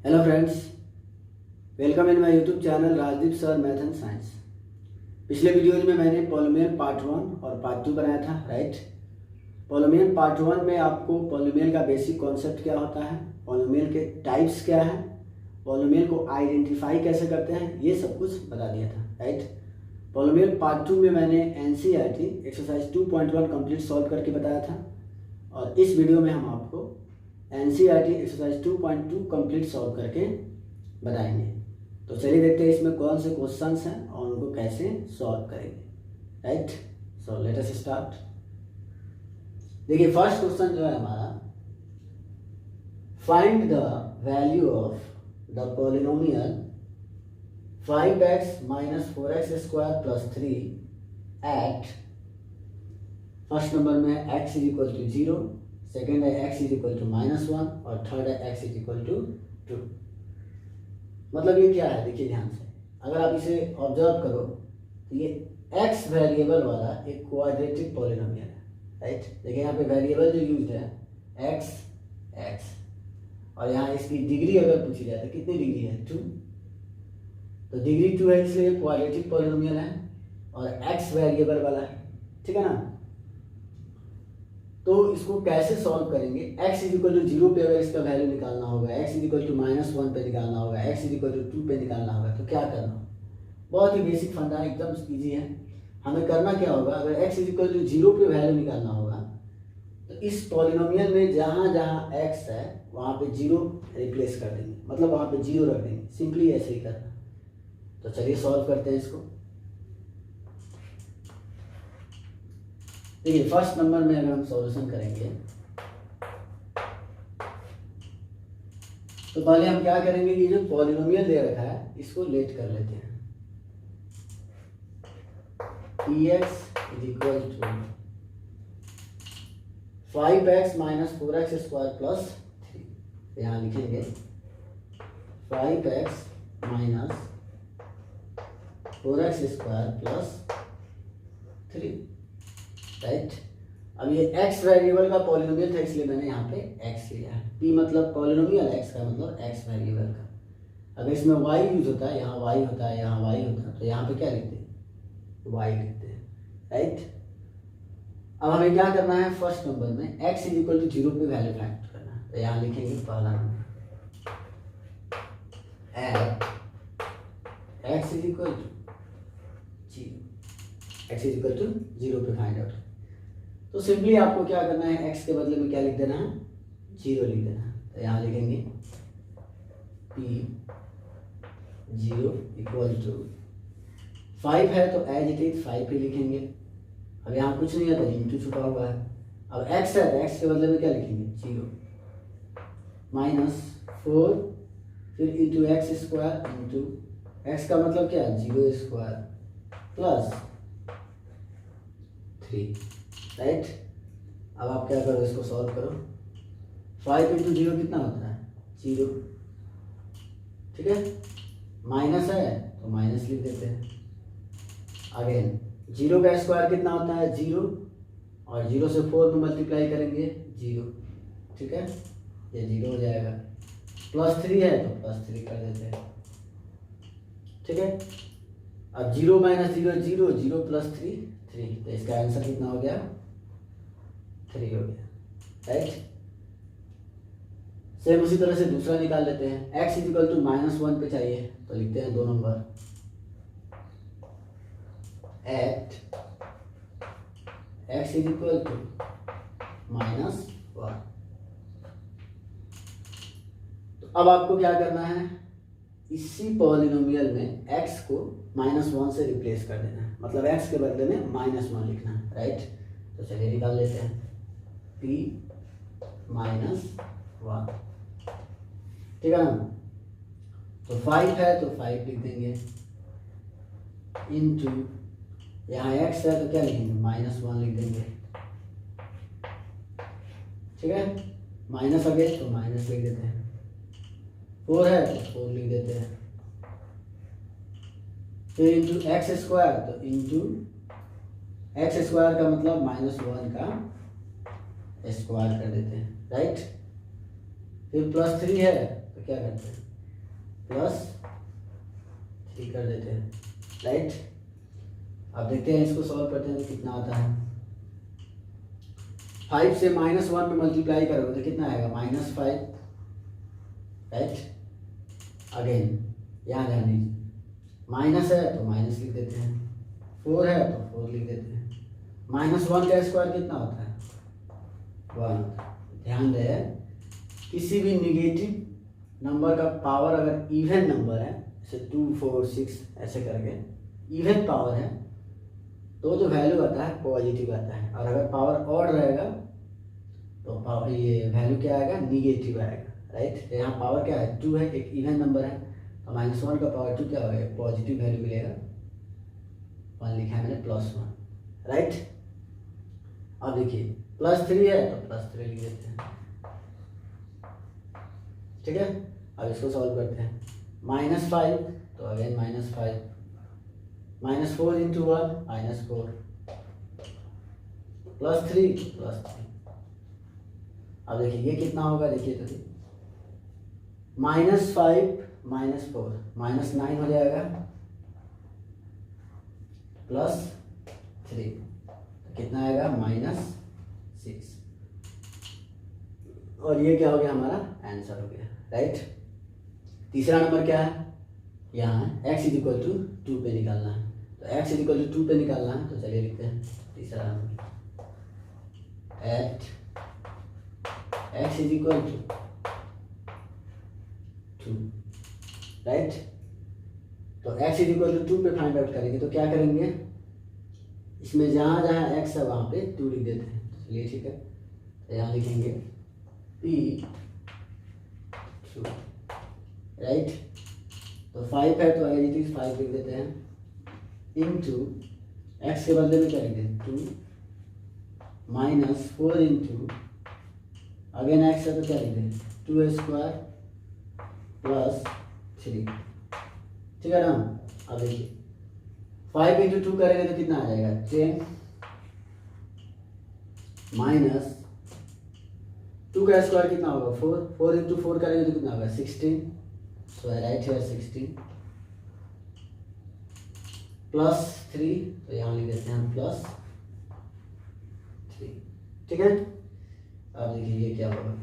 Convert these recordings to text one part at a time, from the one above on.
Hello friends, welcome in my YouTube channel Rajdeep sir math and science. पिछले videos में मैंने polynomial part 1 और part 2 बनाया था, राइट। पॉलिनोमियल पार्ट 1 में आपको पॉलिनोमियल का बेसिक कॉन्सेप्ट क्या होता है, पॉलिनोमियल के टाइप्स क्या है, पॉलिनोमियल को आइडेंटिफाई कैसे करते हैं, ये सब कुछ बता दिया था, राइट। पॉलिनोमियल पार्ट 2 में मैंने एनसीईआरटी एक्सरसाइज 2.1 कंप्लीट सॉल्व करके बताया था, और इस वीडियो में हम आपको एनसीईआरटी एक्सरसाइज 2.2 कंप्लीट सॉल्व करके बताएंगे। तो चलिए देखते हैं इसमें कौन से क्वेश्चंस हैं और उनको कैसे सॉल्व करेंगे, right. So let us start. देखिए फर्स्ट क्वेश्चन जो है हमारा, find the value of the polynomial 5x - 4x² + 3 at, first number में x = 0, सेकेंड है x = -1 और थर्ड है x = 2। मतलब ये क्या है, देखिए ध्यान से, अगर आप इसे ऑब्जर्व करो तो ये x वेरिएबल वाला एक क्वाड्रेटिक पॉलिनोमियल है, राइट। देखिए यहाँ पे वेरिएबल जो यूज है x, और यहाँ इसकी डिग्री अगर पूछी जाए तो कितनी डिग्री है, 2। तो डिग्री 2 है, इसलिए क्वाड्रेटिक पॉलिनोमियल है और x वेरिएबल वाला है, ठीक है ना। तो इसको कैसे सॉल्व करेंगे, x = 0 पे अगर इसका वैल्यू निकालना होगा, x = -1 पे निकालना होगा, x = 2 पे निकालना होगा, तो क्या करना होगा। बहुत ही बेसिक फंडा है, एकदम इजी है। हमें करना क्या होगा, अगर x = 0 पे वैल्यू निकालना होगा तो इस पॉलिनोमियल में जहाँ जहाँ x है वहाँ पे 0 रिप्लेस कर देंगे, मतलब वहाँ पे 0 रख देंगे, सिंपली ऐसे ही करना। तो चलिए सॉल्व करते हैं इसको। देखिए फर्स्ट नंबर में अगर हम सॉल्यूशन करेंगे तो पहले हम क्या करेंगे कि जो पॉलिनोमियल दे रखा है इसको लेट कर लेते हैं। px = 5x - 4x² + 3, यहाँ लिखेंगे 5x - 4x² + 3, राइट। अब ये x वेरिएबल का पॉलिनोमियल था इसलिए मैंने यहाँ पे x लिया है। p मतलब पॉलिनोमियल, x का मतलब x वेरिएबल का। अगर इसमें y यूज होता है, यहाँ y होता है, यहाँ y होता है, तो यहाँ पे क्या लिखते हैं, y लिखते हैं, राइट। अब हमें क्या करना है, फर्स्ट नंबर में x = 0 पे वैल्यू फाइंड करना है, तो यहाँ लिखेंगे पहला नंबर एट x = 0, x = 0 पे फाइंड आउट। तो सिंपली आपको क्या करना है, x के बदले में क्या लिख देना है, 0 लिख देना है। तो यहाँ लिखेंगे p 0 = 5 है तो एज इट इज 5 ही लिखेंगे। अब यहाँ कुछ नहीं है तो इंटू छुपा हुआ है। अब x है तो x के बदले में क्या लिखेंगे, 0 -4 फिर इंटू x² इंटू x का मतलब क्या है, 0² + 3, राइट। अब आप क्या करो, इसको सॉल्व करो। 5 × 0 कितना होता है, 0, ठीक है। माइनस है तो माइनस लिख देते हैं। अगेन 0 का स्क्वायर कितना होता है, 0, और 0 से 4 में मल्टीप्लाई करेंगे 0, ठीक है, ये 0 हो जाएगा। +3 है तो +3 कर देते हैं, ठीक है। अब 0 - 0 0, 0 + 3 3, तो इसका आंसर कितना हो गया, 3 हो गया, राइट। सेम उसी तरह से दूसरा निकाल लेते हैं। x = -1 पे चाहिए तो लिखते हैं 2 नंबर एट x = -1। तो अब आपको क्या करना है, इसी पॉलिनोमियल में x को -1 से रिप्लेस कर देना है, मतलब x के बदले में -1 लिखना है, राइट। तो चलिए निकाल लेते हैं p -1, ठीक है ना। तो 5 है तो 5 लिख देंगे इंटू, यहाँ x है तो क्या लिखेंगे, -1 लिख देंगे, ठीक है। माइनस अगेन तो माइनस लिख देते हैं, 4 है तो 4 लिख देते हैं, फिर इंटू x² तो इंटू x² का मतलब -1 का स्क्वायर कर देते हैं, राइट। फिर +3 है तो क्या करते हैं, +3 कर देते हैं, राइट। अब देखते हैं इसको सॉल्व करते हैं तो कितना आता है। 5 से -1 में मल्टीप्लाई करोगे तो कितना आएगा, -5, राइट। अगेन यहाँ ध्यान दीजिए, माइनस है तो माइनस लिख देते हैं, 4 है तो 4 लिख देते हैं। -1 का स्क्वायर कितना होता है, 1 होता है। ध्यान दें, किसी भी निगेटिव नंबर का पावर अगर इवन नंबर है, जैसे 2, 4, 6 ऐसे करके इवन पावर है, तो जो वैल्यू आता है पॉजिटिव आता है। और अगर पावर ऑड रहेगा तो पावर ये वैल्यू क्या आएगा, निगेटिव आएगा, राइट। तो यहाँ पावर क्या है, 2 है, एक इवन नंबर है, तो -1 का पावर 2 क्या होगा, पॉजिटिव वैल्यू मिलेगा। 1 लिखा है मैंने, +1, राइट। अब देखिए +3 है तो +3 लिख देते हैं, ठीक है। अब इसको सॉल्व करते हैं। -5 तो अगेन -5, -4 इंटू 1 -4, +3 +3। अब देखिए ये कितना होगा, देखिए तो -5 -4 -9 हो जाएगा, +3 तो कितना आएगा, -6। और ये क्या हो गया, हमारा आंसर हो गया, राइट। तीसरा नंबर क्या है, यहाँ x = 2 पे निकालना है। तो x = 2 पे निकालना है, तो चलिए लिखते हैं तीसरा नंबर, एट x = 2, राइट। तो x = 2 पे फाइंड आउट करेंगे तो क्या करेंगे, इसमें जहाँ जहाँ x है वहाँ पे 2 लिख देते हैं, चलिए ठीक है। तो यहाँ लिखेंगे P2, राइट। तो 5 है तो एज इट इज 5 लिख देते हैं, इंटू x के बदले में क्या लिख दें, 2 -4 इंटू अगेन x है तो क्या लिख दें, 2² +3, ठीक है ना। अब देखिए 5 इंटू 2 करेंगे तो कितना आ जाएगा, 10 माइनस 2 का स्क्वायर कितना होगा, 4, 4 इंटू 4 करेंगे तो कितना होगा, 16। सो आई राइट हियर 16 +3, तो यहाँ लिख देते हैं हम +3, ठीक है। अब देखिए ये क्या होगा,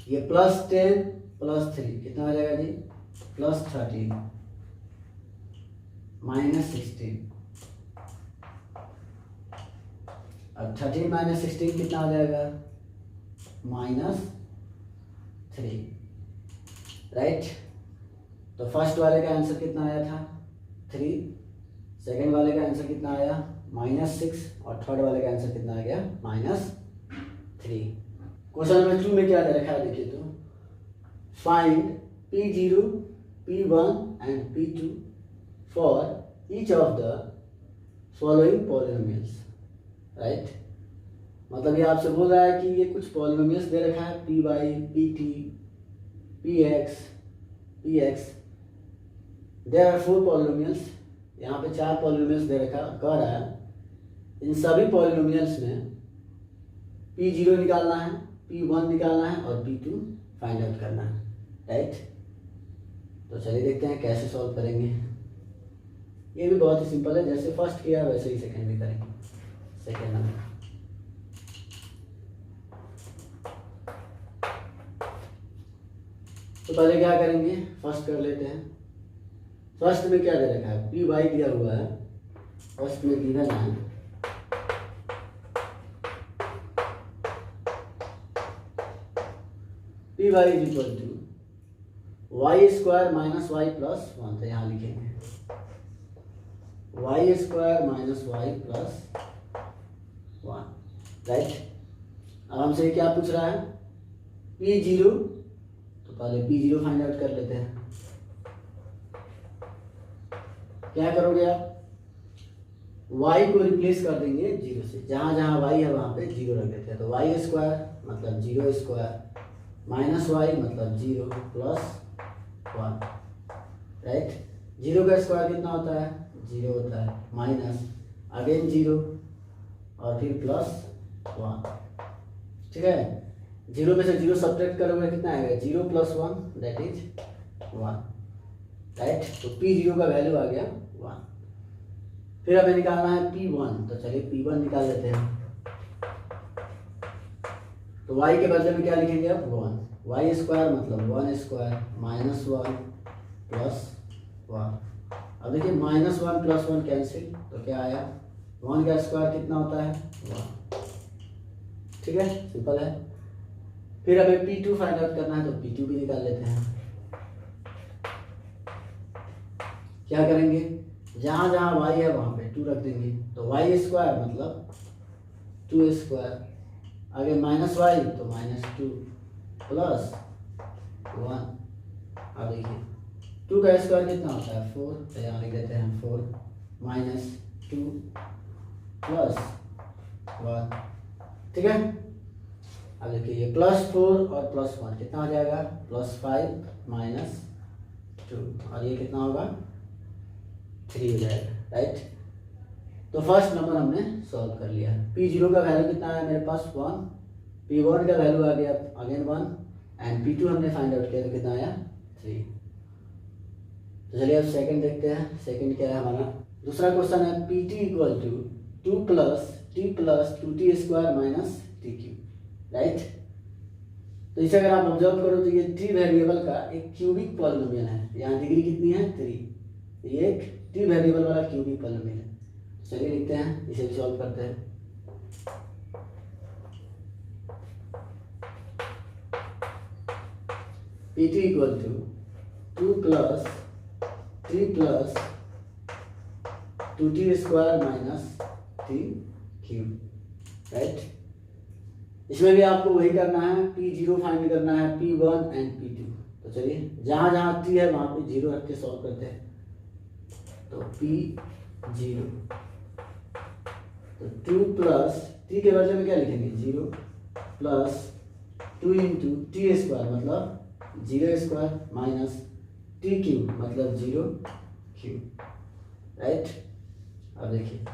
ये +10 +3 कितना हो जाएगा जी, +13 -16। अब 13 - 16 कितना हो जाएगा, -3, राइट। तो फर्स्ट वाले का आंसर कितना आया था, 3, सेकेंड वाले का आंसर कितना आया, -6, और थर्ड वाले का आंसर कितना आ गया, -3। क्वेश्चन नंबर 2 में क्या दे रखा है, देखिए तो find P0, P1 and P2 for each of the following polynomials, right. मतलब ये आपसे बोल रहा है कि ये कुछ पॉलिनोमियल्स दे रखा है, Py, Pt, Px, Px, there are 4 polynomials. यहाँ पे 4 पॉलिनोमियल्स दे रखा, कह रहा है इन सभी पॉलिनोमियल्स में P0 निकालना है, P1 निकालना है और P2 फाइंड आउट करना है, राइट। तो चलिए देखते हैं कैसे सॉल्व करेंगे। ये भी बहुत ही सिंपल है, जैसे फर्स्ट किया वैसे ही सेकेंड भी करेंगे। सेकेंड नंबर, तो पहले क्या करेंगे, फर्स्ट कर लेते हैं। फर्स्ट में क्या दे रखा है, Py दिया हुआ है, फर्स्ट में गिवन है Py = y² - y + 1, तो यहाँ लिखेंगे y² - y + 1, राइट। अब हमसे क्या पूछ रहा है, P0, तो पहले P0 फाइंड आउट कर लेते हैं। क्या करोगे आप, y को रिप्लेस कर देंगे 0 से, जहाँ जहाँ y है वहाँ पे 0 रख देते हैं। तो y² मतलब 0² -y मतलब 0 + 1, राइट। 0 का स्क्वायर कितना होता है, 0 होता है, माइनस अगेन 0 और फिर +1, ठीक है। 0 में से 0 सब्ट्रैक्ट करोगे कितना आएगा, 0 + 1 दैट इज 1, राइट। तो P0 का वैल्यू आ गया 1। फिर हमें निकालना है P1, तो चलिए P1 निकाल लेते हैं। तो y के बदले में क्या लिखेंगे अब 1, वाई स्क्वायर मतलब 1 स्क्वायर माइनस 1 प्लस 1। अब देखिए माइनस 1 प्लस 1 कैंसिल, तो क्या आया 1 का स्क्वायर कितना होता है 1, ठीक है, सिंपल है। फिर हमें P2 फाइंड आउट करना है, तो P2 भी निकाल लेते हैं। क्या करेंगे, जहाँ जहाँ y है वहाँ पे 2 रख देंगे, तो वाई स्क्वायर मतलब 2 स्क्वायर, आगे माइनस वाई तो माइनस 2 प्लस 1। अब देखिए 2 का स्क्वायर कितना होता है 4, तो यहाँ लिख देते हैं 4 माइनस 2 प्लस 1, ठीक है। अब देखिए ये प्लस 4 और प्लस 1 कितना हो जाएगा प्लस 5 माइनस 2, और ये कितना होगा 3 हो जाएगा, राइट। तो फर्स्ट नंबर हमने सॉल्व कर लिया। P0 का वैल्यू कितना है मेरे पास 1, P1 का वैल्यू आ गया अगेन 1, एंड P2 हमने फाइंड आउट किया तो कितना आया 3। तो चलिए अब सेकंड देखते हैं। सेकंड क्या है हमारा, दूसरा क्वेश्चन है Pt equal to 2 plus T plus 2t square minus T cube, right. तो इसे अगर आप ऑब्जर्व करो तो ये 3 वेरिएबल का एक क्यूबिक पॉलिनोमियल है। यहाँ डिग्री कितनी है 3, ये एक 3 वेरिएबल वाला क्यूबिक पॉलिनोमियल है। चलिए लिखते हैं, इसे सॉल्व करते हैं। Pt equal to 2 plus 3 plus 2t square minus T cube, right. इसमें भी आपको वही करना है, P0 फाइंड करना है, P1 एंड P2। तो चलिए जहाँ जहाँ t है वहाँ पे 0 रख के सॉल्व करते हैं। तो P0 तो 2 प्लस t के बदले में क्या लिखेंगे 0 प्लस 2 इंटू टी स्क्वायर मतलब 0 स्क्वायर माइनस टी क्यूब मतलब 0 क्यूब, राइट। अब देखिए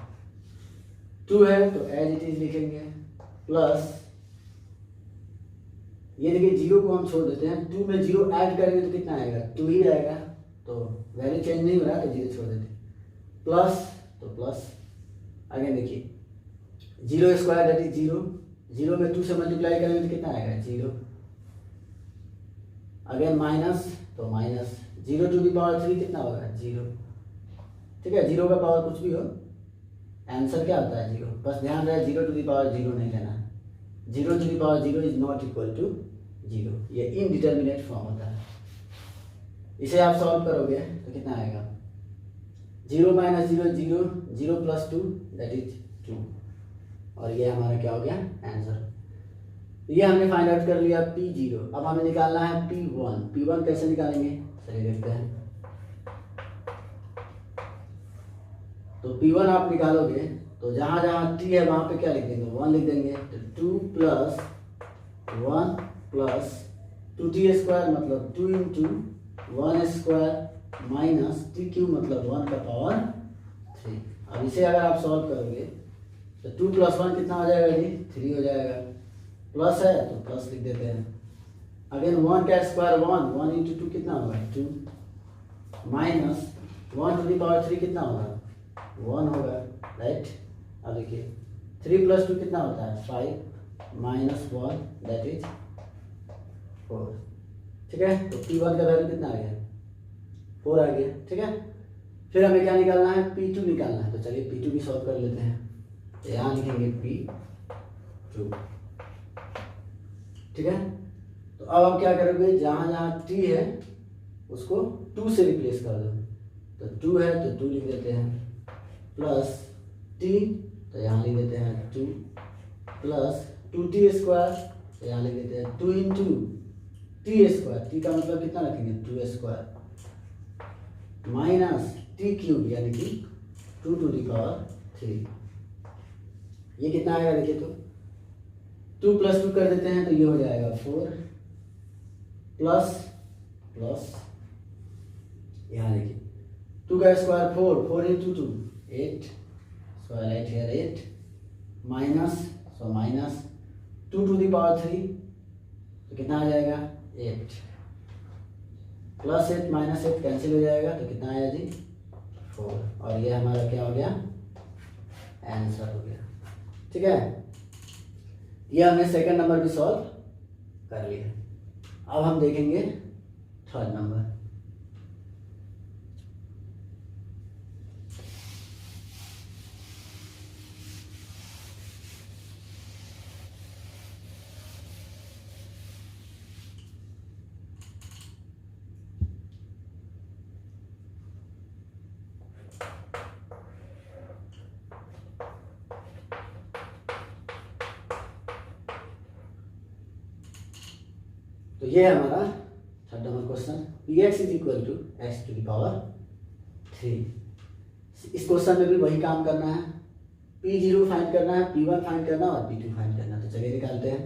2 है तो एज इट इज लिखेंगे, प्लस ये देखिए 0 को हम छोड़ देते हैं, 2 में 0 ऐड करेंगे तो कितना आएगा 2 ही आएगा, तो वैल्यू चेंज नहीं हो रहा तो 0 छोड़ देते, प्लस तो प्लस आगे देखिए 0 स्क्वायर दैट इज 0, 0 में 2 से मल्टीप्लाई करेंगे तो कितना आएगा 0, अगेन माइनस तो माइनस 0 टू द पावर 3 कितना होगा 0, ठीक है। 0 का पावर कुछ भी हो, आंसर क्या होता है 0, बस ध्यान रहे 0 टू द पावर 0 नहीं लेना है। 0 to the power 0 is not equal to 0, ये इनडिटर्मिनेट फॉर्म होता है। इसे आप सॉल्व करोगे तो कितना आएगा 0 माइनस 0 0, 0 प्लस 2 दैट इज 2, और ये हमारा क्या हो गया आंसर। ये हमने फाइंड आउट कर लिया P0। अब हमें निकालना है P1। P1 कैसे निकालेंगे चलिए देखते हैं। तो P1 आप निकालोगे तो जहाँ जहाँ t है वहाँ पे क्या लिख देंगे 1 लिख देंगे, तो 2 प्लस 1 प्लस 2t स्क्वायर मतलब 2 into 1 square minus T cube मतलब 1 का पावर 3। अब इसे अगर आप सॉल्व करोगे तो 2 प्लस 1 कितना हो जाएगा जी 3 हो जाएगा, प्लस है तो प्लस लिख देते हैं, अगेन 1 का स्क्वायर 1 इंटू 2 कितना होगा 2 माइनस 1 टू द पावर 3 कितना होगा 1 होगा, राइट। अब देखिए 3 प्लस 2 कितना होता है 5 माइनस 1 दैट इज 4, ठीक है। तो P1 का वैल्यू कितना आ गया 4 आ गया, ठीक है। फिर हमें क्या निकालना है P2 निकालना है, तो चलिए P2 भी सॉल्व कर लेते हैं। तो यहाँ लिखेंगे P2, ठीक है। तो अब हम क्या करोगे जहाँ जहाँ t है उसको 2 से रिप्लेस कर दो, तो 2 है तो 2 लिख देते हैं, प्लस t तो यहाँ लिख देते हैं 2 प्लस 2t स्क्वायर तो यहाँ लिख देते हैं 2 इंटू टी स्क्वायर, टी का मतलब कितना रखेंगे 2 स्क्वायर माइनस टी क्यूब यानी कि 2 टू द पावर 3। ये कितना आएगा देखिए, तो 2 प्लस 2 कर देते हैं तो ये हो जाएगा 4 प्लस प्लस यहाँ देखिए 2 का square 4 into 2 8 square 8 here 8 minus so minus 2 to the power 3 तो कितना आ जाएगा 8, प्लस 8 माइनस 8 कैंसिल हो जाएगा तो कितना आया जी 4, और ये हमारा क्या हो गया आंसर हो गया। ठीक है, ये हमने सेकंड नंबर भी सॉल्व कर लिया। अब हम देखेंगे थर्ड नंबर। तो ये है हमारा third number question, P x is equal to X to the power 3। इस क्वेश्चन में भी वही काम करना है, P0 फाइंड करना है, P1 फाइंड करना है और P2 फाइंड करना है। तो चलिए निकालते हैं।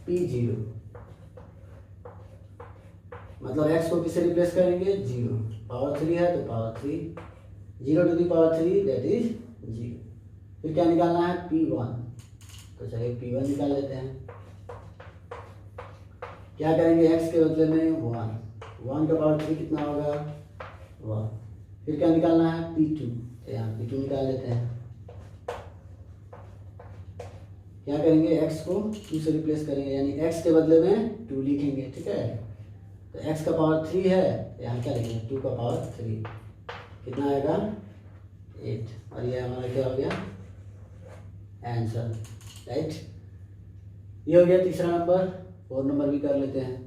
P0 मतलब x को किससे रिप्लेस करेंगे 0, पावर 3 है तो power 3, 0 to the power 3 that is 0। फिर क्या निकालना है P1, तो चलिए P1 निकाल लेते हैं। क्या करेंगे x के बदले में 1 का पावर 3 कितना होगा 1। फिर क्या निकालना है P2, तो यहाँ P2 निकाल लेते हैं। क्या करेंगे x को 2 से रिप्लेस करेंगे, यानी x के बदले में 2 लिखेंगे। ठीक है, तो x का पावर 3 है, यहाँ क्या लिखेंगे 2 का पावर 3 कितना आएगा 8, और ये हमारा क्या हो गया आंसर। राइट, ये हो गया तीसरा नंबर। 4 नंबर भी कर लेते हैं।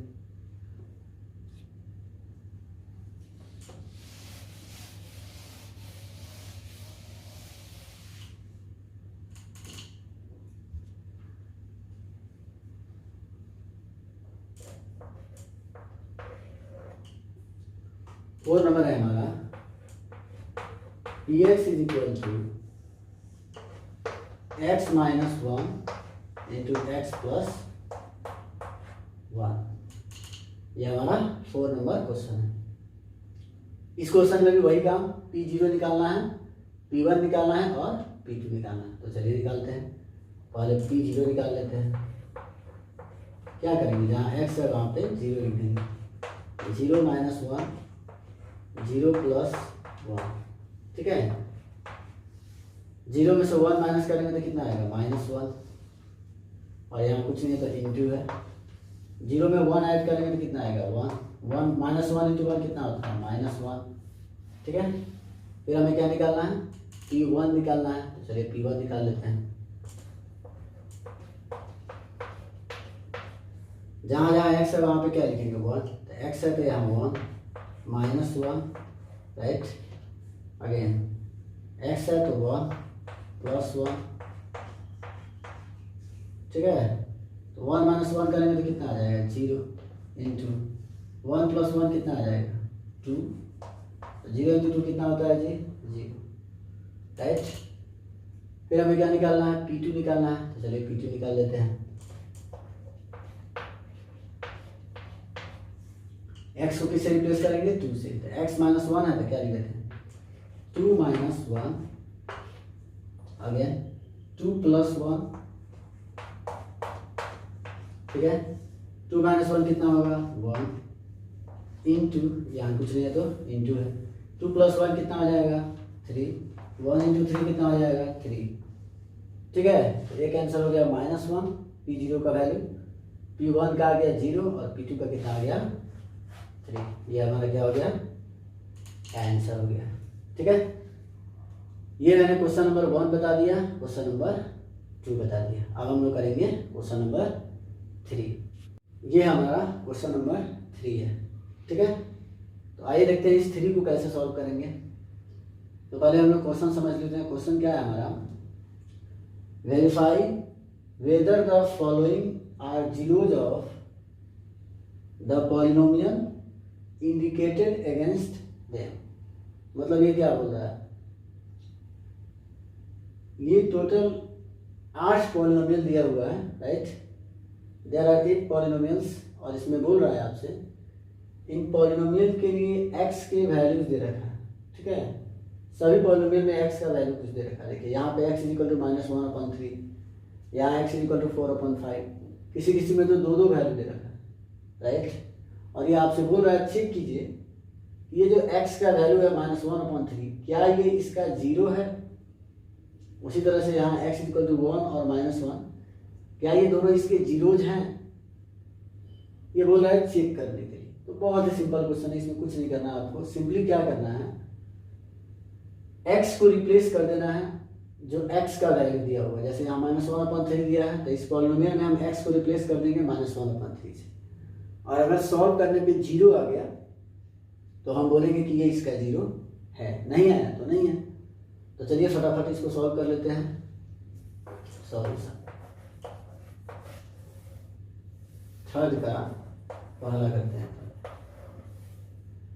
फोर नंबर है हमारा P x is equal to X minus 1 into X plus 1। यह हमारा 4 नंबर क्वेश्चन है। इस क्वेश्चन में भी वही काम, P0 निकालना है, P1 निकालना है और P2 निकालना है। तो चलिए निकालते हैं। पहले P0 निकाल लेते हैं। क्या करेंगे, जहाँ x है वहाँ पे 0 लिख देंगे। 0 माइनस 1, 0 प्लस 1। ठीक है, 0 में से 1 माइनस करेंगे तो कितना आएगा -1, और यहाँ कुछ नहीं है तो इंटू है। 0 में 1 ऐड करेंगे तो कितना आएगा 1 माइनस 1 इंटू 1 कितना होता है -1। ठीक है, फिर हमें क्या निकालना है P1 निकालना है। तो चलिए P1 निकाल लेते हैं। जहाँ जहाँ x है वहाँ पे क्या लिखेंगे 1, तो x है तो यहाँ 1 -1 राइट। अगेन x है तो 1 प्लस 1। ठीक है, तो 1 माइनस 1 करेंगे तो कितना आ जाएगा 0 इंटू 1 प्लस 1 कितना आ जाएगा 2। तो 0 इंटू 2 कितना होता है जी 0 राइट। फिर हमें क्या निकालना है P2 निकालना है। तो चलिए P2 निकाल लेते हैं। x को किससे रिप्लेस करेंगे 2 से, तो x माइनस 1 है तो क्या लिख देते हैं 2 माइनस 1, अगेन 2 प्लस 1। ठीक है, 2 माइनस 1 कितना होगा 1 इंटू, यहाँ कुछ नहीं है तो इंटू है। 2 प्लस 1 कितना हो जाएगा 3, 1 इंटू 3 कितना हो जाएगा 3। ठीक है, तो एक आंसर हो गया -1 P0 का वैल्यू, P1 का आ गया 0 और P2 का कितना आ गया 3। ये हमारा क्या हो गया आंसर हो गया। ठीक है, ये मैंने क्वेश्चन नंबर 1 बता दिया, क्वेश्चन नंबर 2 बता दिया। अब हम लोग करेंगे क्वेश्चन नंबर 3। ये हमारा क्वेश्चन नंबर 3 है। ठीक है, तो आइए देखते हैं इस 3 को कैसे सॉल्व करेंगे। तो पहले हम लोग क्वेश्चन समझ लेते हैं। क्वेश्चन क्या है हमारा, verify whether the following are zeros of the polynomial indicated against them. मतलब ये क्या बोल रहा है, ये टोटल 8 पॉलिनोमियल दिया हुआ है राइट। देयर आर 8 पॉलिनोमियल्स, और इसमें बोल रहा है आपसे इन पॉलिनोमियल के लिए x के वैल्यूज दे रखा है। ठीक है, सभी पॉलिनोमियल में x का वैल्यू कुछ दे रखा है। देखिए यहाँ पे x इक्वल टू -1/3, यहाँ x इक्वल टू 4/5, किसी किसी में तो 2 वैल्यू दे रखा है राइट। और ये आपसे बोल रहा है चेक कीजिए ये जो x का वैल्यू है -1/3 क्या ये इसका जीरो है। उसी तरह से यहाँ x = 1 और -1 क्या ये दोनों इसके जीरोज हैं। ये बोल रहा है चेक करने के लिए। तो बहुत ही सिंपल क्वेश्चन है, इसमें कुछ नहीं करना है आपको। सिंपली क्या करना है, x को रिप्लेस कर देना है जो x का वैल्यू दिया हुआ है। जैसे यहाँ -1/3 दिया है तो इस पॉलिनोमियल में हम x को रिप्लेस कर देंगे -1/3 से। और अगर सॉल्व करने पे जीरो आ गया तो हम बोलेंगे कि ये इसका जीरो है, नहीं आया तो नहीं है। तो चलिए फटाफट इसको सॉल्व कर लेते हैं। सॉल्यूशन थर्ड का पहला करते हैं।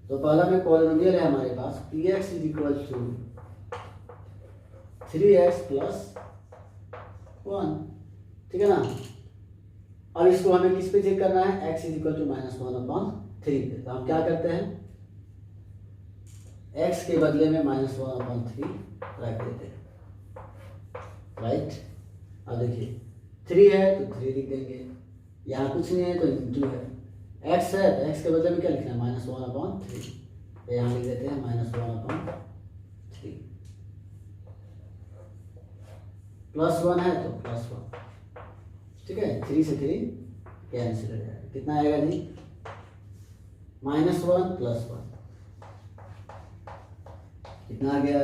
तो पहला में पॉलिनोमियल है हमारे पास px = 3x + 1, ठीक है ना। अब इसको हमें किस पे चेक करना है, x = -1/3 पे। तो हम क्या करते हैं, x के बदले में -1/3 रख देते हैं, राइट। अब देखिए 3 है तो 3 लिख देंगे, यहाँ कुछ नहीं है तो इंटू है, x है तो x के बदले में क्या लिखना है -1/3, तो यहाँ लिख देते हैं -1/3। +1 है तो +1, ठीक है। 3 से 3 कैंसिल हो जाएगा, कितना आएगा जी -1 + 1 कितना आ गया,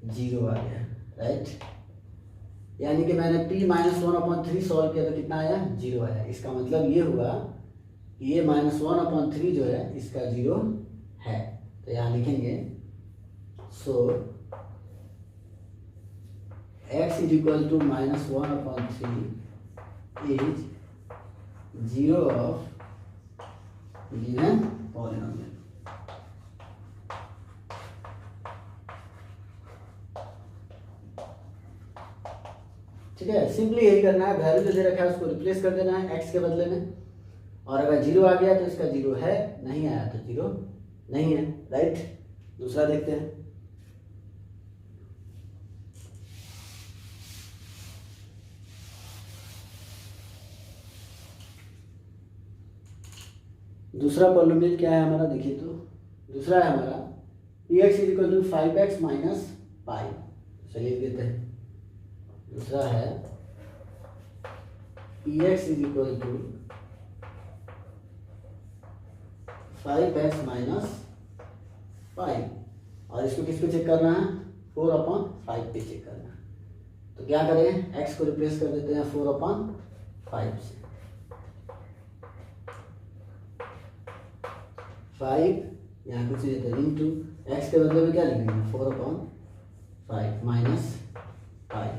0 आ गया, राइट। यानी कि मैंने p -1/3 सॉल्व किया तो कितना आया, 0 आया। इसका मतलब ये हुआ कि ये -1/3 जो है इसका 0 है। तो यहाँ लिखेंगे सो x = -1/3 is 0 of given polynomial। ठीक है, सिंपली यही करना है। वैल्यू जो दे रखा है उसको रिप्लेस कर देना है x के बदले में, और अगर 0 आ गया तो इसका 0 है, नहीं आया तो 0 नहीं है, राइट। दूसरा देखते हैं। दूसरा पॉलिनोमियल क्या है हमारा, देखिए तो दूसरा है हमारा px = 5x - पाई। चलिए लिख देते हैं। दूसरा है px = 5x - पाई, और इसको किस पे चेक करना है, 4/5 पे चेक करना है। तो क्या करें, x को रिप्लेस कर देते हैं 4/5 से। 5 यहाँ कुछ नहीं देते, इंटू x के बदले में क्या लिखेंगे 4/5 माइनस पाई।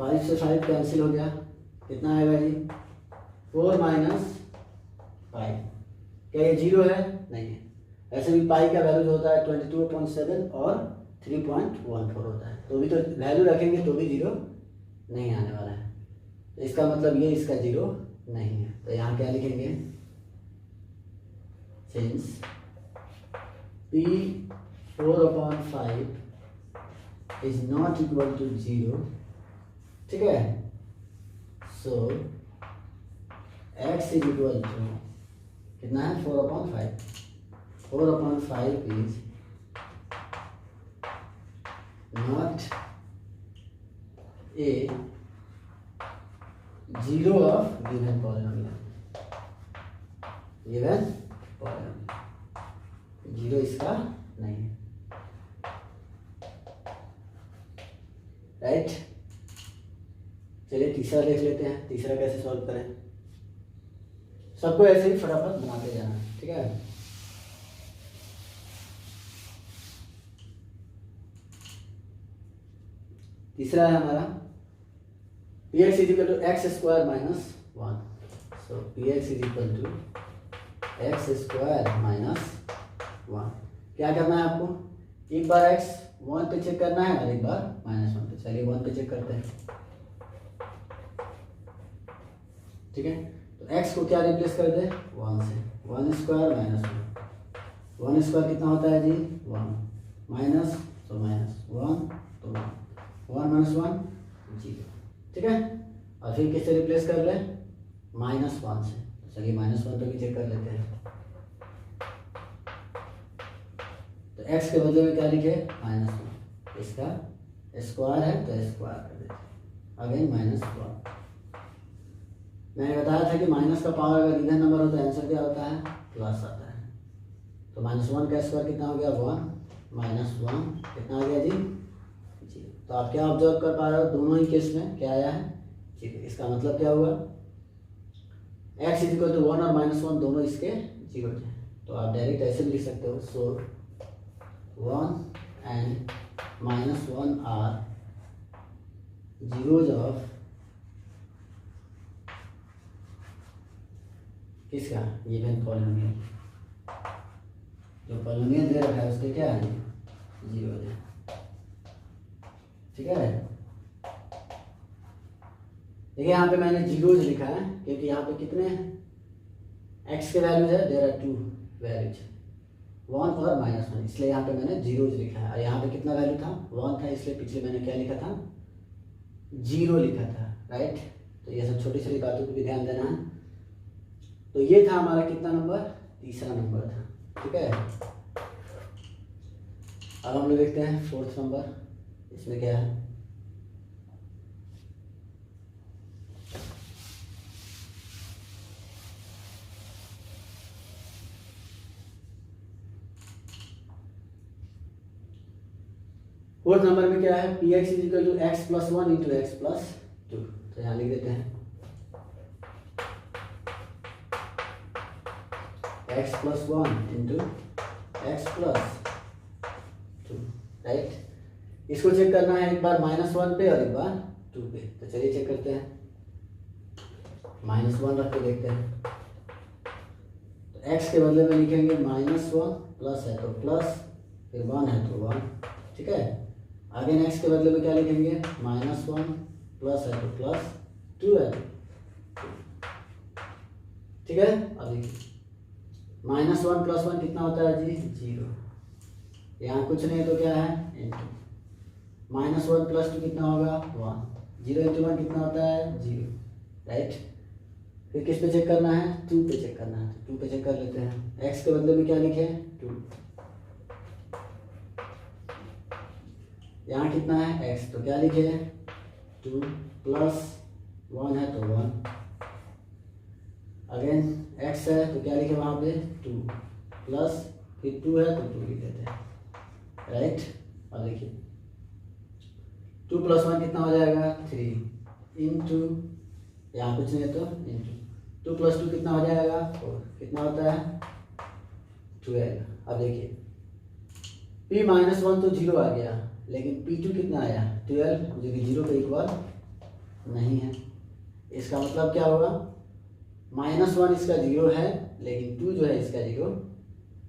5 से 5 कैंसिल हो गया, कितना आएगा जी 4 - पाई। क्या ये 0 है, नहीं है। ऐसे भी पाई का वैल्यू जो होता है 22.7 और 3.14 होता है, तो भी तो वैल्यू रखेंगे तो भी 0 नहीं आने वाला है। तो इसका मतलब ये इसका 0 नहीं है। तो यहाँ क्या लिखेंगे, since p 4/5 is not equal to 0, ठीक है, so x is equal to कितना है 4/5। 4/5 is not a 0 of given polynomial। given polynomial 0 इसका नहीं है, राइट। चलिए तीसरा देख लेते हैं, तीसरा कैसे सॉल्व करें। सबको ऐसे ही फटाफट बनाते जाना, ठीक है। तीसरा है हमारा px = x² - 1। सो px = x² - 1। क्या करना है आपको, एक बार x 1 पे चेक करना है और एक बार -1 पे। चलिए 1 पे चेक करते हैं, ठीक है। तो x को क्या रिप्लेस कर दे 1 से, 1² - 1। 1² कितना होता है जी 1, माइनस तो माइनस 1 तो 1 - 1 0, ठीक है। और फिर किससे रिप्लेस कर ले -1 से, चलिए -1 पे भी चेक कर लेते हैं। तो x के बदले में क्या लिखे, -1, इसका स्क्वायर है तो स्क्वायर कर देते हैं। अगेन -1। मैंने बताया था कि माइनस का पावर अगर इवन नंबर हो तो आंसर क्या होता है, प्लस आता है। तो -1 का स्क्वायर कितना हो गया, 1, -1 कितना आ गया जी, 0। तो आप क्या ऑब्जर्व कर पा रहे हो, दोनों ही केस में क्या आया है, 0। इसका मतलब क्या हुआ, x = 1 और -1 दोनों इसके 0 थे। तो आप डायरेक्ट ऐसे भी लिख सकते हो, सो 1 and -1 आर जीरोज ऑफ किसका, गिवन पॉलिनोमियल। जो पॉलिनोमियल दे रखा है उसके क्या है, जीरोज है। ठीक है, देखिए यहाँ पे मैंने जीरोज लिखा है क्योंकि यहाँ पे कितने x के वैल्यूज है, देयर आर 2 वैल्यूज, 1 और -1, इसलिए यहाँ पे मैंने जीरोज लिखा है। और यहाँ पे कितना वैल्यू था, 1 था, इसलिए पिछले मैंने क्या लिखा था, 0 लिखा था, राइट। तो ये सब छोटी छोटी बातों को भी ध्यान देना है। तो ये था हमारा कितना नंबर, तीसरा नंबर था। ठीक है, अब हम लोग देखते हैं 4th नंबर, इसमें क्या है। फोर्थ नंबर में क्या है, px = x + 1 × x + 2। तो यहाँ लिख देते हैं x + 1 × x + 2, राइट। इसको चेक करना है एक बार -1 पे और एक बार 2 पे। तो चलिए चेक करते हैं, -1 रख के देखते हैं। तो x के बदले में लिखेंगे -1, प्लस है तो प्लस, फिर 1 है तो 1। ठीक है, आगे x के बदले में क्या लिखेंगे, -1, प्लस है तो प्लस, 2 है तो 2। ठीक है, अब देखिए -1 + 1 कितना होता है जी, 0। यहाँ कुछ नहीं तो क्या है, इंटू -1 + 2 कितना होगा, 1। 0 × 1 कितना होता है, 0, राइट। फिर किस पे चेक करना है, 2 पे चेक करना है। 2 पे चेक कर लेते हैं, x के बदले में क्या लिखे, 2। यहाँ कितना है, x, तो क्या लिखे, 2 प्लस 1 है तो 1। अगेन x है तो क्या लिखे वहाँ पे, 2 प्लस, फिर 2 है तो 2 लिख देते हैं, राइट। और देखिए 2 + 1 कितना हो जाएगा, 3 इंटू, यहाँ कुछ नहीं है तो इंटू 2 + 2 कितना हो जाएगा, 4। कितना होता है, 12। अब देखिए p - 1 तो 0 आ गया, लेकिन p2 कितना आया, 12, जो कि 0 के इक्वल नहीं है। इसका मतलब क्या होगा, -1 इसका 0 है, लेकिन 2 जो है इसका 0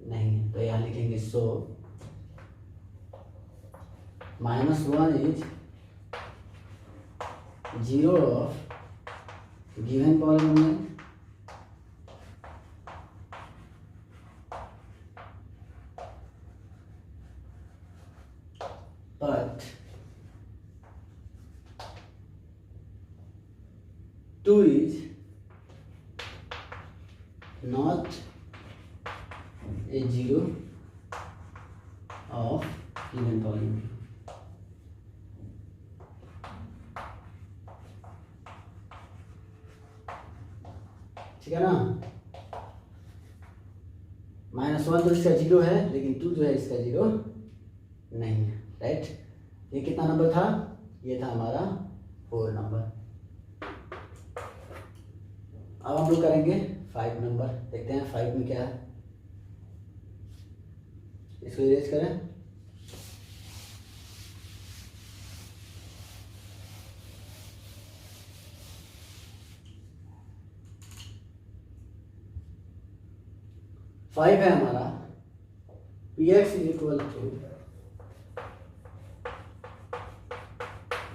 नहीं है। तो यहाँ लिखेंगे सो -1 = 0 of given polynomial but 2 is not a 0 of given polynomial। ठीक है ना, -1 तो इसका 0 है, लेकिन 2 जो है इसका 0 नहीं है, राइट। ये कितना नंबर था, ये था हमारा 4 नंबर। अब हम लोग करेंगे 5 नंबर, देखते हैं 5 में क्या है। इसको इरेज करें, फाइव है हमारा, px =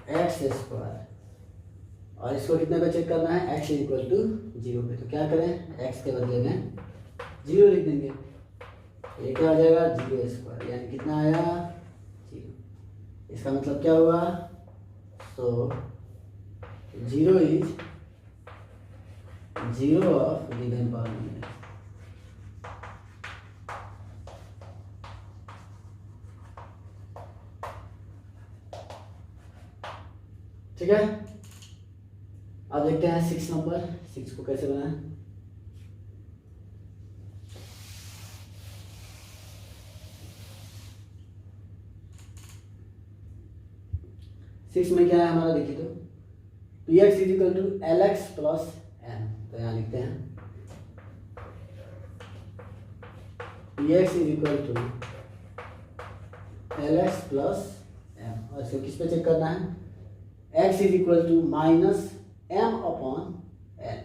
x²। और इसको कितने पे चेक करना है, x = 0 पे। तो क्या करें, x के बदले में 0 लिख देंगे, ये क्या हो जाएगा, 0², यानी कितना आया, 0। इसका मतलब क्या हुआ, सो 0 is zero of given polynomial. ठीक है, अब देखते हैं 6 नंबर। 6 को कैसे बनाएं। सिक्स में क्या है हमारा, देखिए तो P x is equal to L X plus M. तो यहाँ लिखते हैं P x is equal to L X plus M. और इसको किस पे चेक करना है, x is equal to minus M upon L,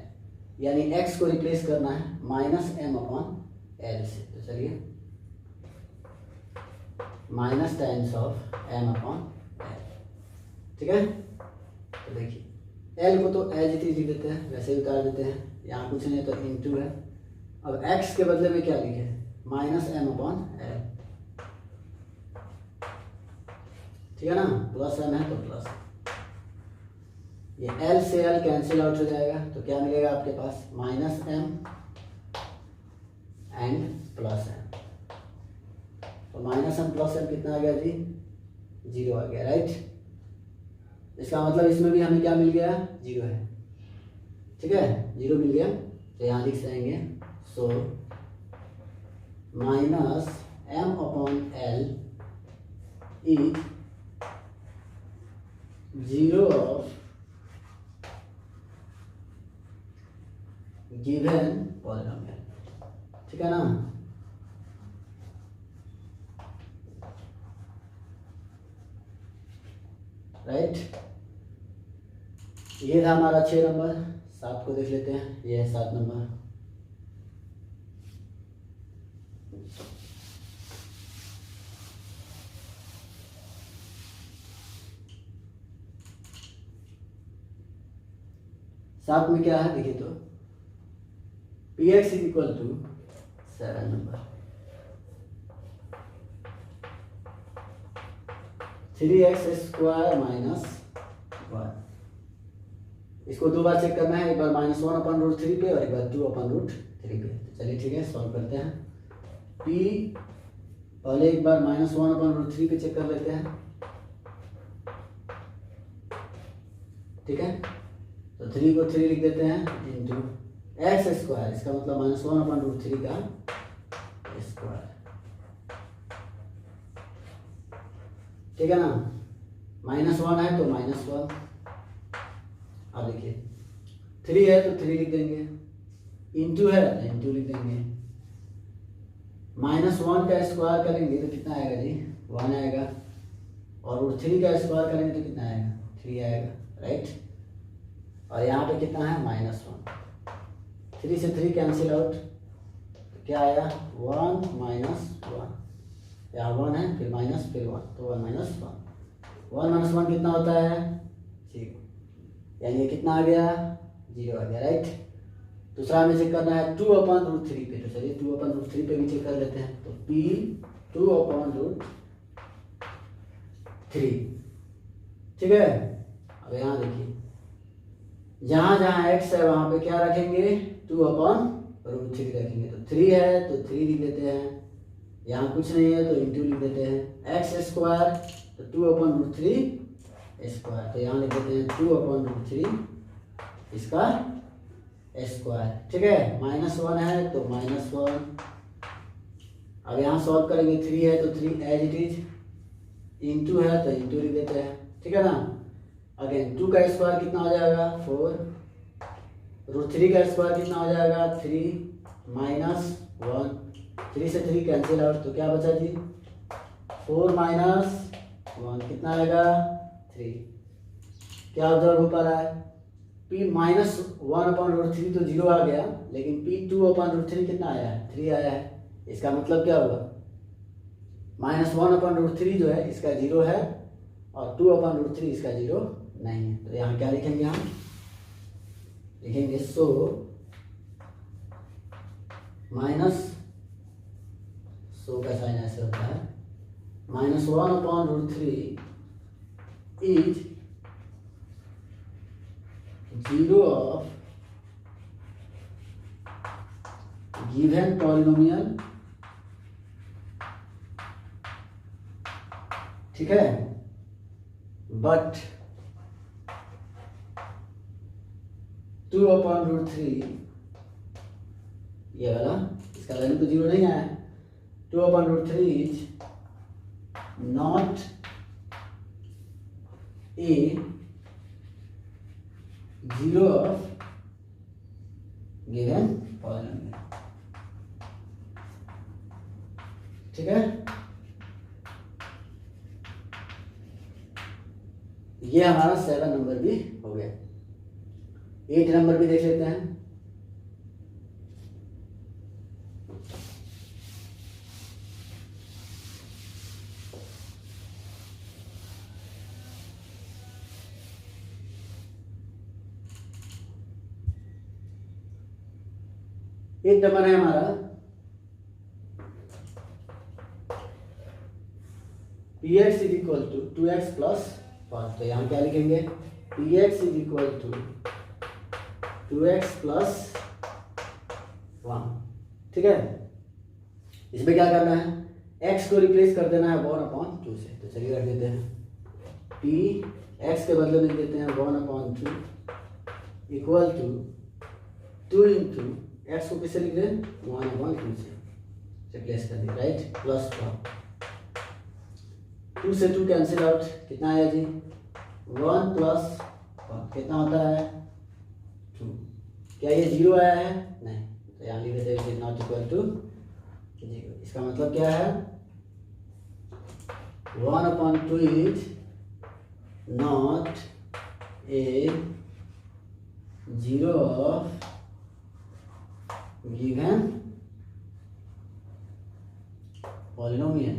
यानी x को रिप्लेस करना है माइनस एम अपॉन एल से। तो चलिए minus times of M upon L. ठीक है, तो देखिए एल को तो एज इट इज लिख देते हैं, वैसे ही उतार देते हैं, यहाँ कुछ नहीं तो इनटू है। अब x के बदले में क्या लिखे, माइनस एम अपॉन एल। ठीक है ना, प्लस एम है तो प्लस, ये L से L कैंसिल आउट हो जाएगा। तो क्या मिलेगा आपके पास, minus M and plus M. तो माइनस एम प्लस एम कितना आ गया जी, जीरो आ गया, राइट। इसका मतलब इसमें भी हमें क्या मिल गया, जीरो है। ठीक है, जीरो मिल गया। तो यहाँ लिख देंगे so minus M upon L is zero of given polynomial. ठीक है ना, राइट। ये था हमारा 6 नंबर। 7 को देख लेते हैं, ये है 7 नंबर। सात में क्या है देखिए तो P x is equal to 7 number 3x square minus 1। इसको दो बार चेक करना है, एक बार -1/√3 पे और एक बार 2/√3 पे। तो चलिए ठीक है, सॉल्व करते हैं। p पहले एक बार -1/√3 पे चेक कर लेते हैं। ठीक है, तो 3 को 3 लिख देते हैं इंटू एक्स स्क्वायर, इसका मतलब -1/√3 का स्क्वायर। ठीक है ना, -1 है तो -1। अब देखिए 3 है तो 3 लिख देंगे, इंटू है तो इंटू लिख देंगे। -1 का स्क्वायर करेंगे तो कितना आएगा जी, 1 आएगा। और 3 का स्क्वायर करेंगे तो कितना आएगा, 3 आएगा, राइट। और यहाँ पे कितना है, -1। 3 से 3 कैंसिल आउट, तो क्या आया 1 -1। यहाँ 1 है फिर माइनस फिर 1, तो 1 -1। 1 - 1 कितना होता है, 0, यानी ये कितना आ गया, 0 आ गया, राइट। दूसरा हमें चेक करना है 2/√3 पे। तो चलिए 2/√3 पे भी चेक कर लेते हैं। तो p 2/√3। ठीक है, अब यहाँ देखिए जहाँ जहाँ x है वहाँ पे क्या रखेंगे, 2/√3 रखेंगे। तो 3 है तो 3 लिख देते हैं, यहाँ कुछ नहीं है तो इंटू लिख देते हैं। एक्स स्क्वायर तो 2/√3 स्क्वायर, तो यहाँ लिख देते हैं 2/√3 इसका स्क्वायर। ठीक है, -1 है तो -1। अब यहाँ सॉल्व करेंगे, 3 है तो 3 एज इट इज, इंटू है तो इंटू लिख देते हैं। ठीक है ना, अगेन 2 का स्क्वायर कितना हो जाएगा, 4। √3 का स्क्वायर कितना हो जाएगा, 3 -1। 3 से 3 कैंसिल आउट, तो क्या बचा जी, 4 - 1 कितना आएगा, 3। क्या ऑब्जर्व हो पा रहा है, p -1/√3 तो 0 आ गया, लेकिन p 2/√3 कितना आया है, 3 आया है। इसका मतलब क्या हुआ, -1/√3 जो है इसका 0 है और 2/√3 इसका 0 नहीं है। तो यहाँ क्या लिखेंगे, हम लिखेंगे सो का साइन ऐसे होता है, -1/√3 इज 0 ऑफ गिवन पॉलिनोमियल, ठीक है, बट 2/√3, ये वाला इसका वैल्यू तो 0 नहीं आया, 2/√3 is not a zero of given polynomial, ठीक है। ये हमारा 7 नंबर भी हो गया। 8 नंबर भी देख लेते हैं। एक नंबर है हमारा px is equal to 2x plus 5, तो यहाँ क्या लिखेंगे, px is equal to 2x plus 1, ठीक है। इसमें क्या करना है, x को रिप्लेस कर देना है 1/2 से, तो चलिए रख देते हैं p x के बदले में देते हैं 1/2 इक्वल टू 2 इंटू एक्स को किससे लिख दें, 1/2 से रिप्लेस कर दिया, राइट, प्लस 2 से 2 कैंसिल आउट, कितना आया जी, 1 प्लस 1 कितना होता है 2। क्या ये 0 आया है, नहीं, तो यहाँ लिख देते हैं नॉट इक्वल टू 0। इसका मतलब क्या है, 1/2 is not a zero of given polynomial,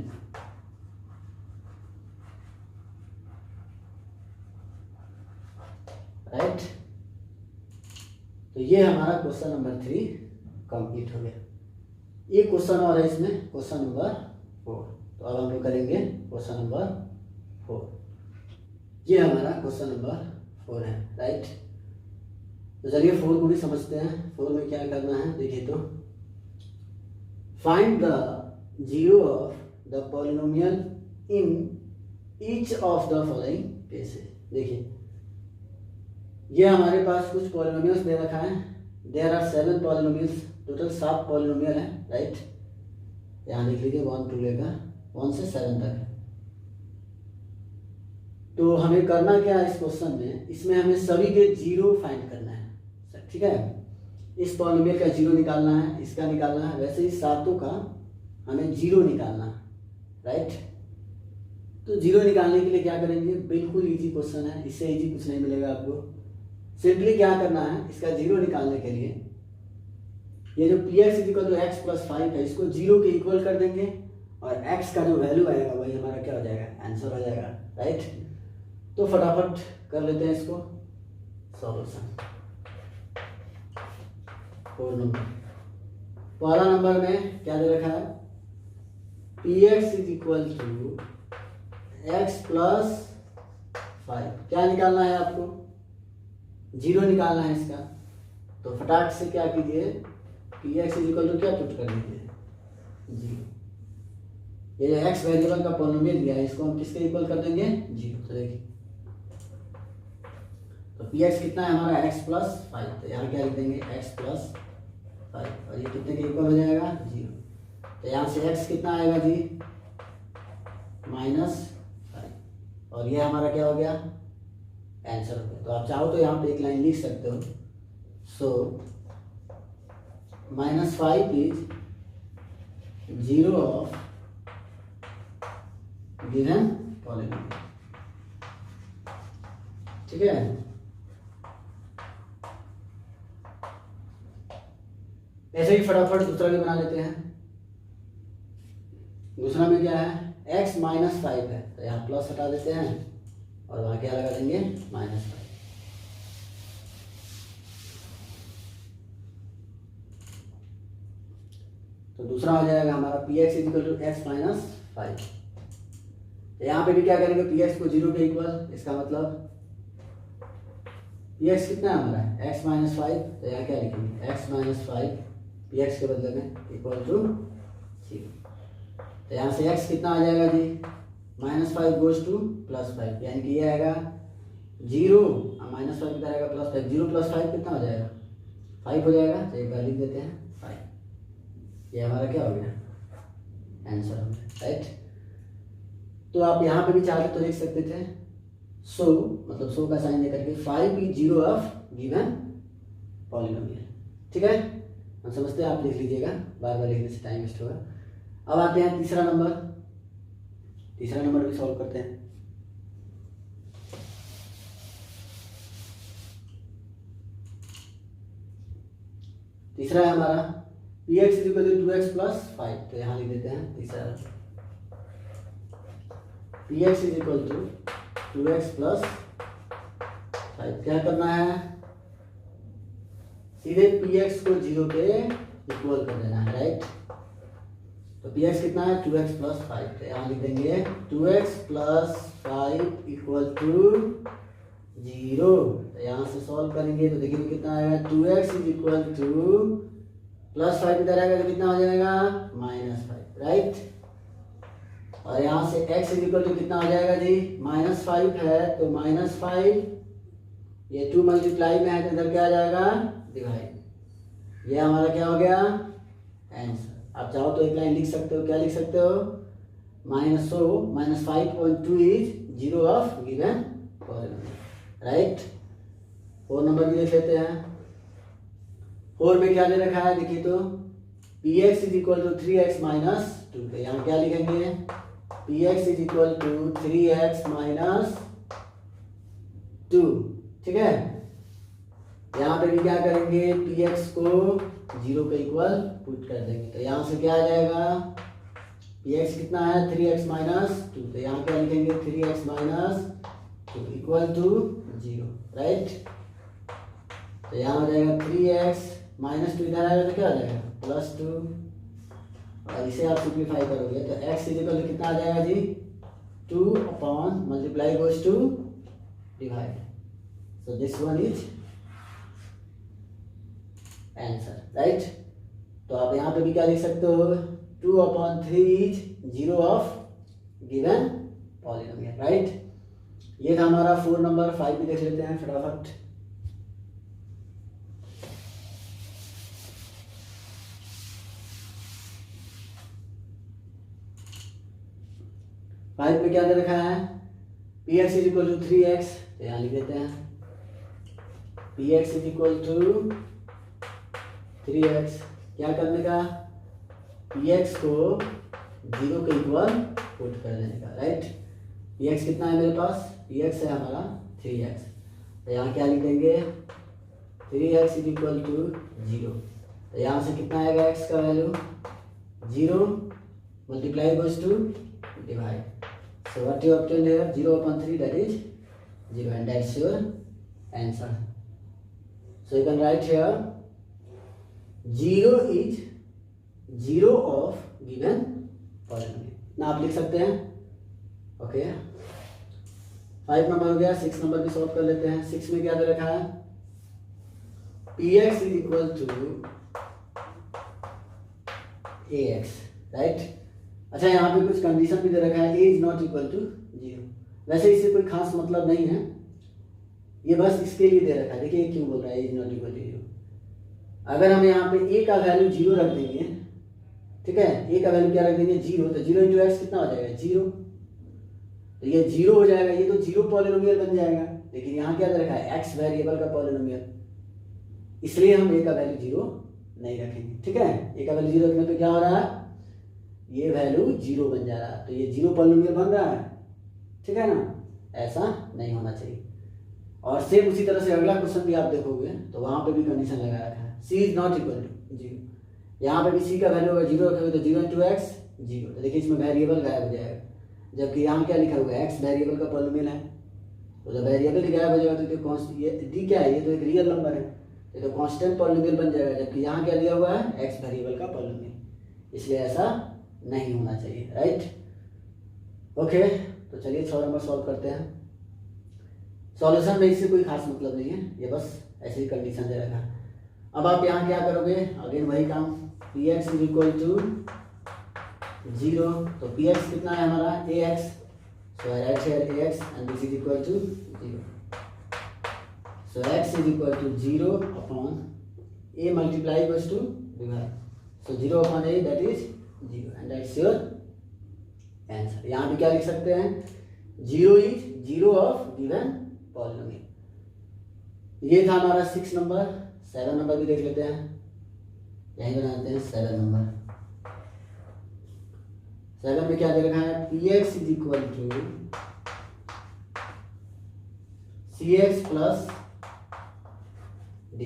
right. तो ये हमारा क्वेश्चन नंबर 3 कंप्लीट हो गया। ये क्वेश्चन और है इसमें, क्वेश्चन नंबर 4। तो अब हम लोग करेंगे क्वेश्चन नंबर 4। ये हमारा क्वेश्चन नंबर 4 है, राइट। तो चलिए 4 को भी समझते हैं। 4 में क्या करना है, देखिए तो, find the zero of the polynomial in each of the following cases. देखिए ये हमारे पास कुछ पॉलिनोमियल्स दे रखा है, there are 7 polynomials, total 7 polynomial है, राइट। यहाँ लिख लीजिए 1 टू लेकर 1 से 7 तक है। तो हमें करना क्या है इस क्वेश्चन में, इसमें हमें सभी के जीरो फाइंड करना है, ठीक है। इस पॉलिनोमियल का जीरो निकालना है, इसका निकालना है, वैसे ही सातों का हमें जीरो निकालना है, राइट। तो जीरो निकालने के लिए क्या करेंगे, बिल्कुल इजी क्वेश्चन है, इससे इजी कुछ नहीं मिलेगा आपको। सिंपली क्या करना है, इसका जीरो निकालने के लिए ये जो px is equal to x plus 5 है, इसको जीरो के इक्वल कर देंगे और x का जो वैल्यू आएगा वही हमारा क्या हो जाएगा, आंसर हो जाएगा, राइट। तो फटाफट कर लेते हैं इसको सॉल्यूशन। 4 नंबर, पहला नंबर में क्या दे रखा है, px is equal to x plus 5, क्या निकालना है आपको, जीरो निकालना है इसका। तो फटाक से क्या कीजिए, px इज इक्वल टू क्या पुट कर दीजिए, जीरो। ये जो x वेरिएबल का पॉलिनोमियल दिया है, इसको हम किसके इक्वल कर देंगे, जीरो। तो देखिए, तो px कितना है हमारा, x प्लस 5, तो यहाँ क्या लिख देंगे, x प्लस 5, और ये कितने के इक्वल हो जाएगा, जीरो। तो यहाँ से x कितना आएगा जी, -5, और ये हमारा क्या हो गया, आंसर हो गया। तो आप चाहो तो यहाँ पे एक लाइन लिख सकते हो, सो -5 is zero of given polynomial, ठीक है। ऐसे ही फटाफट दूसरा भी बना लेते हैं। दूसरा में क्या है, x -5 है, तो यहाँ प्लस हटा देते हैं और वहां क्या लगा देंगे, -5। तो दूसरा हो जाएगा हमारा px is equal to x minus 5। तो यहाँ पे भी क्या करेंगे, px को जीरो के इक्वल, इसका मतलब px कितना है हमारा, x -5, तो यहाँ क्या लिखेंगे, x -5 पी एक्स के बदले में इक्वल टू 0। तो यहाँ से x कितना आ जाएगा जी, -5 गोज टू +5, यानी कि ये आएगा 0, -5 कितना आएगा +5, 0 + 5 कितना हो जाएगा 5 हो जाएगा। तो एक बार लिख देते हैं 5, ये हमारा क्या हो गया आंसर हो गया, राइट। तो आप यहाँ पे भी चाहते तो लिख सकते थे सो, मतलब सो का साइन देकर के 5 इज 0 ऑफ गिवन पॉलिनोमियल, ठीक है। हम समझते हैं, आप लिख लीजिएगा, बार बार लिखने से टाइम वेस्ट होगा। अब आते हैं तीसरा नंबर भी सॉल्व करते हैं। तीसरा है हमारा P x is equal to 2x + 5। तो यहाँ लिख देते हैं तीसरा, p x is equal to 2x + 5। क्या करना है, सीधे पी एक्स को 0 के इक्वल कर देना है, राइट। तो पी एक्स कितना है 2x + 5। तो यहाँ लिख देंगे 2x + 5 इक्वल टू 0। तो यहाँ से सॉल्व करेंगे तो देखिए कितना आएगा, 2x इज इक्वल टू +5 इधर आएगा तो कितना हो जाएगा -5, राइट। और यहाँ से x इज इक्वल टू कितना हो जाएगा जी, -5 है तो -5, ये 2 मल्टीप्लाई में है तो इधर क्या आ जाएगा डिवाइड। ये हमारा क्या हो गया आंसर। आप चाहो तो एक लाइन लिख सकते हो, क्या लिख सकते हो, -5.2 is 0 of given polynomial, right. 4 number भी लिख लेते हैं। 4 में क्या दे रखा है देखिए, तो P x is equal to 3x - 2। तो यहाँ क्या लिखेंगे, p x is equal to 3x - 2, ठीक है। यहाँ पे भी क्या करेंगे, पी एक्स को 0 के इक्वल पुट कर देंगे। तो यहाँ से क्या आ जाएगा, पी एक्स कितना है 3x - 2। तो यहाँ क्या लिखेंगे 3x - 2 इक्वल टू 0, राइट। तो यहाँ हो जाएगा 3x - 2, इधर आएगा तो क्या हो जाएगा +2। और इसे आप सिंप्लीफाई करोगे तो x इज इक्वल टू कितना आ जाएगा जी, 2 upon multiply goes to divide. So this one is answer, right. तो आप यहाँ पे भी क्या लिख सकते हो, 2/3 is 0 of given polynomial, right. ये था हमारा 4 नंबर। 5 भी देख लेते हैं फटाफट। फाइव में क्या दे रखा है, p x is equal to 3x। तो यहाँ लिख देते हैं P x is equal to 3x। क्या करने का, पी एक्स को 0 के इक्वल पुट कर देने का, राइट। पी एक्स कितना है मेरे पास, पी एक्स है हमारा 3x। तो यहाँ क्या लिख देंगे 3x इज इक्वल टू 0। तो यहाँ से कितना आएगा x का value 0 multiply goes to divide. So what you obtained here 0/3, that is 0, and that's your answer. So you can write here 0 is 0 of given polynomial. ना आप लिख सकते हैं, ओके। 5 नंबर हो गया। 6 नंबर भी सॉल्व कर लेते हैं। 6 में क्या दे रखा है, p x is equal to a x, right. अच्छा, यहाँ पे कुछ कंडीशन भी दे रखा है, a is not equal to 0। वैसे इससे कोई खास मतलब नहीं है, ये बस इसके लिए दे रखा है। देखिए क्यों बोल रहा है a is not equal to 0। अगर हम यहाँ पे ए का वैल्यू 0 रख देंगे, ठीक है, ए का वैल्यू क्या रख देंगे 0, तो 0 × x कितना हो जाएगा 0। तो ये 0 हो जाएगा, ये तो 0 पॉलिनोमियल बन जाएगा। लेकिन यहाँ क्या दे रखा है, x वेरिएबल का पॉलिनोमियल, इसलिए हम ए का वैल्यू 0 नहीं रखेंगे, ठीक है। ए का वैल्यू 0 रखने पे क्या हो रहा है, ये वैल्यू 0 बन जा रहा है, तो ये 0 पॉलिनोमियल बन रहा है, ठीक है ना। ऐसा नहीं होना चाहिए। और सेम उसी तरह से अगला क्वेश्चन भी आप देखोगे तो वहां पे भी कंडीशन लगा रखा है, c is not equal to 0। यहाँ पे भी c का वैल्यू अगर 0 रखोगे तो 0 × x 0। तो देखिए इसमें वेरिएबल गायब हो जाएगा, जबकि यहाँ क्या लिखा हुआ है x वेरिएबल का पॉलिनोमियल है। तो जब वेरिएबल गायब हो जाएगा तो ये d क्या है, ये तो एक रियल नंबर है, ये तो कांस्टेंट पॉलिनोमियल बन जाएगा। जबकि यहाँ क्या दिया हुआ है x वेरिएबल का पॉलिनोमियल, इसलिए ऐसा नहीं होना चाहिए, राइट। ओके, तो चलिए 6 नंबर सॉल्व करते हैं। सॉल्यूशन में इससे कोई खास मतलब नहीं है, ये बस ऐसे ही कंडीशन दे रखा है। अब आप यहाँ क्या करोगे, अगेन वही काम, P x is equal to 0, तो पी एक्स कितना है हमारा A X, so I write here A X and this is equal to 0, so X is equal to 0 upon A multiply equals to divide, so 0 upon A that is 0 and that's your answer. यहाँ भी क्या लिख सकते हैं, 0 is 0 of given polynomial. ये था हमारा 6 number. 7 number भी देख लेते हैं, यही बनाते हैं 7 नंबर। 7 में क्या दे रखा है, p x is equal to c x plus d,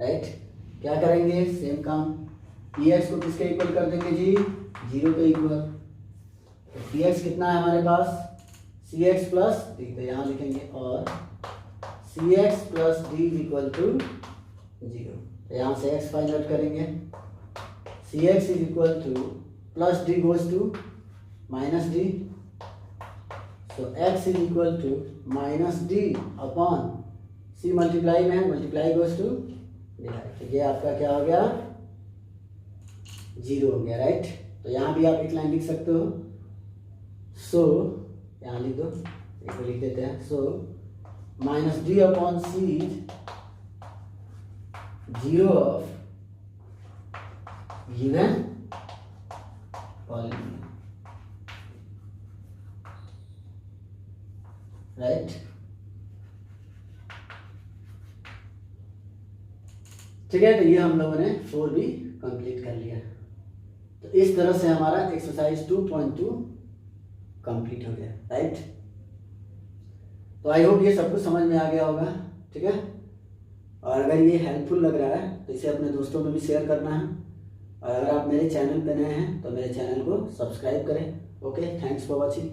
right. क्या करेंगे, सेम काम, पी एक्स को किसके इक्वल कर देंगे जी, 0 के इक्वल, तो पी एक्स कितना है हमारे पास, सी एक्स प्लस डी, तो यहाँ लिखेंगे और C x plus D is equal to 0, तो यहाँ से x फाइंड आउट करेंगे, C X is equal to plus D goes to minus D, so x is equal to minus D upon c multiply में है, multiply goes to divide, तो ये आपका क्या हो गया, 0 हो गया, राइट। तो यहाँ भी आप एक लाइन लिख सकते हो, सो यहाँ लिख दो, एक को लिख देते हैं, so minus D upon c is 0 of given polynomial, right. ठीक है, तो ये हम लोगों ने 4 भी कंप्लीट कर लिया। तो इस तरह से हमारा एक्सरसाइज 2.2 कंप्लीट हो गया, राइट। तो आई होप ये सब कुछ समझ में आ गया होगा, ठीक है। और अगर ये हेल्पफुल लग रहा है तो इसे अपने दोस्तों में भी शेयर करना है, और अगर आप मेरे चैनल पे नए हैं तो मेरे चैनल को सब्सक्राइब करें। Okay, thanks for watching.